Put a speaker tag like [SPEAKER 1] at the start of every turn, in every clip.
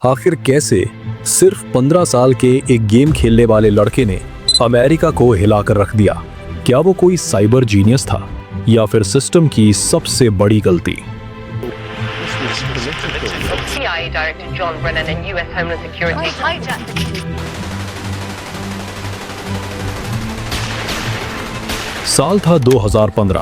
[SPEAKER 1] आखिर कैसे सिर्फ 15 साल के एक गेम खेलने वाले लड़के ने अमेरिका को हिलाकर रख दिया? क्या वो कोई साइबर जीनियस था या फिर सिस्टम की सबसे बड़ी गलती?
[SPEAKER 2] CIA Director John Brennan and US Homeland Security hijacked.
[SPEAKER 1] साल था 2015,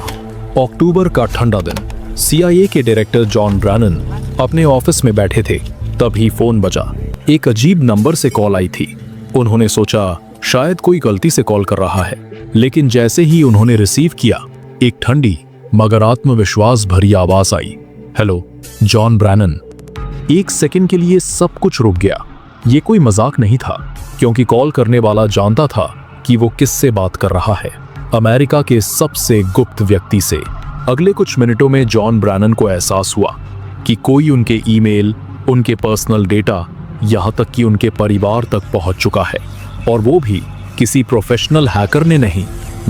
[SPEAKER 1] अक्टूबर का ठंडा दिन। CIA के डायरेक्टर जॉन ब्रैनन अपने ऑफिस में बैठे थे, तभी फोन बजा। एक अजीब नंबर से कॉल आई थी। उन्होंने सोचा शायद कोई गलती से कॉल कर रहा है, लेकिन जैसे ही उन्होंने रिसीव किया, एक ठंडी मगर आत्मविश्वास भरी आवाज आई, हेलो जॉन ब्रैनन। एक सेकंड के लिए सब कुछ रुक गया। ये कोई मजाक नहीं था, क्योंकि कॉल करने वाला जानता था कि वो किससे बात कर रहा है, अमेरिका के सबसे गुप्त व्यक्ति से। अगले कुछ मिनटों में जॉन ब्रैनन को एहसास हुआ कि कोई उनके ईमेल, उनके पर्सनल डेटा, यहाँ तक कि उनके परिवार तक पहुंच चुका है, और वो भी किसी प्रोफेशनल हैकर ने नहीं,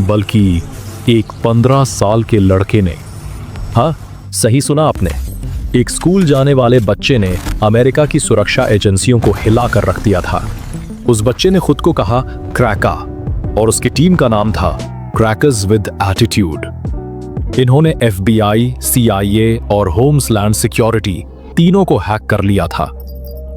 [SPEAKER 1] बल्कि एक 15 साल के लड़के ने। हाँ, सही सुना आपने। एक स्कूल जाने वाले बच्चे ने अमेरिका की सुरक्षा एजेंसियों को हिला कर रख दिया था। उस बच्चे ने खुद को कहा क्रैका, और उसकी टीम का नाम था क्रैकर्स विद एटीट्यूड। इन्होंने FBI, CIA और होम्सलैंड सिक्योरिटी तीनों को हैक कर लिया था।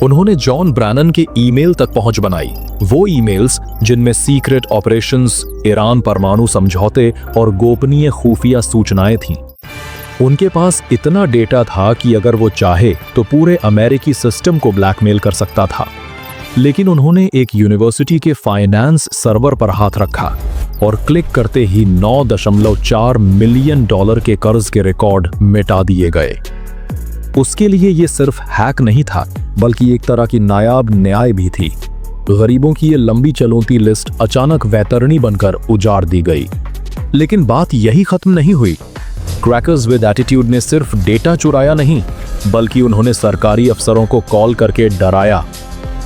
[SPEAKER 1] उन्होंने जॉन ब्रैनन के ईमेल तक पहुंच बनाई, वो ईमेल्स जिनमें सीक्रेट ऑपरेशंस, ईरान परमाणु समझौते और गोपनीय खुफिया सूचनाएं थीं। उनके पास इतना डेटा था कि अगर वो चाहे तो पूरे अमेरिकी सिस्टम को ब्लैकमेल कर सकता था। लेकिन उन्होंने एक यूनिवर्सिटी के फाइनेंस सर्वर पर हाथ रखा और क्लिक करते ही $9.4 मिलियन के कर्ज के रिकॉर्ड मिटा दिए गए। उसके लिए ये सिर्फ हैक नहीं था, बल्कि एक तरह की नायाब न्याय भी थी। गरीबों की ये लंबी चलती लिस्ट अचानक वैतरणी बनकर उजाड़ दी गई। लेकिन बात यही खत्म नहीं हुई। क्रैकर्स विद एटीट्यूड ने सिर्फ डेटा चुराया नहीं, बल्कि उन्होंने सरकारी अफसरों को कॉल करके डराया,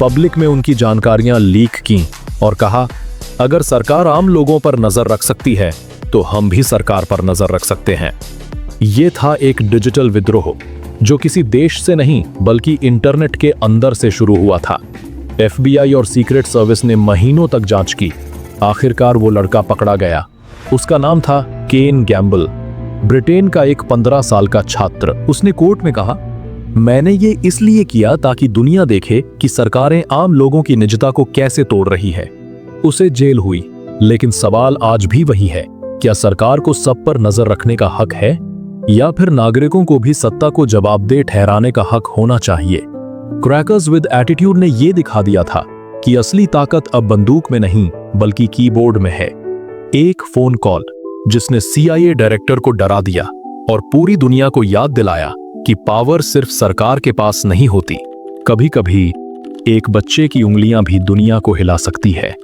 [SPEAKER 1] पब्लिक में उनकी जानकारियां लीक की और कहा, अगर सरकार आम लोगों पर नजर रख सकती है तो हम भी सरकार पर नजर रख सकते हैं। ये था एक डिजिटल विद्रोह जो किसी देश से नहीं, बल्कि इंटरनेट के अंदर से शुरू हुआ था। FBI और सीक्रेट सर्विस ने महीनों तक जांच की। आखिरकार वो लड़का पकड़ा गया। उसका नाम था केन गैम्बल, ब्रिटेन का एक 15 साल का छात्र। उसने कोर्ट में कहा, मैंने ये इसलिए किया ताकि दुनिया देखे कि सरकारें आम लोगों की निजता को कैसे तोड़ रही है। उसे जेल हुई, लेकिन सवाल आज भी वही है, क्या सरकार को सब पर नजर रखने का हक है, या फिर नागरिकों को भी सत्ता को जवाबदेह ठहराने का हक होना चाहिए? क्रैकर्स विद एटीट्यूड ने यह दिखा दिया था कि असली ताकत अब बंदूक में नहीं, बल्कि कीबोर्ड में है। एक फोन कॉल जिसने CIA डायरेक्टर को डरा दिया और पूरी दुनिया को याद दिलाया कि पावर सिर्फ सरकार के पास नहीं होती, कभी-कभी एक बच्चे की उंगलियां भी दुनिया को हिला सकती है।